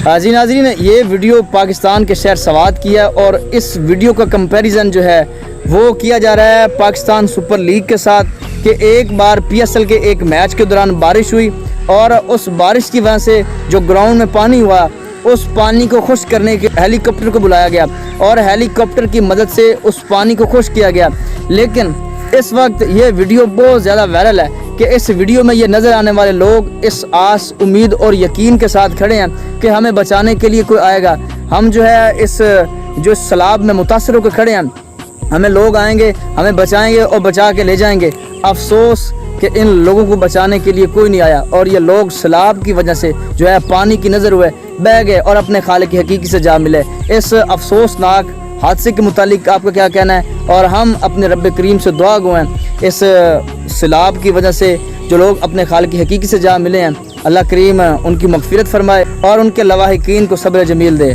جی ناظرین، یہ ویڈیو پاکستان کے شہر سوات کی ہے اور اس ویڈیو کا کمپیریزن جو ہے وہ کیا جا رہا ہے پاکستان سپر لیگ کے ساتھ کہ ایک بار پی ایس ایل کے ایک میچ کے دوران بارش ہوئی اور اس بارش کی وجہ سے جو گراؤنڈ میں پانی ہوا، اس پانی کو خشک کرنے کے ہیلی کاپٹر کو بلایا گیا اور ہیلی کاپٹر کی مدد سے اس پانی کو خشک کیا گیا۔ لیکن اس وقت یہ ویڈیو بہت زیادہ وائرل ہے کہ اس ویڈیو میں یہ نظر آنے والے لوگ اس آس، امید اور یقین کے ساتھ کھڑے ہیں کہ ہمیں بچانے کے لیے کوئی آئے گا۔ ہم جو ہے اس سیلاب میں متاثر ہو کے کھڑے ہیں، ہمیں لوگ آئیں گے، ہمیں بچائیں گے اور بچا کے لے جائیں گے۔ افسوس کہ ان لوگوں کو بچانے کے لیے کوئی نہیں آیا اور یہ لوگ سیلاب کی وجہ سے جو ہے پانی کی نظر ہوئے بہہ گئے اور اپنے خالق کی حقیقی سے جا ملے۔ اس افسوسناک حادثے کے متعلق آپ کا کیا کہنا ہے؟ اور ہم اپنے رب کریم سے دعا گو ہیں اس سیلاب کی وجہ سے جو لوگ اپنے خالق کی حقیقی سے جا ملے ہیں، اللہ کریم ان کی مغفرت فرمائے اور ان کے لواحقین کو صبر جمیل دے۔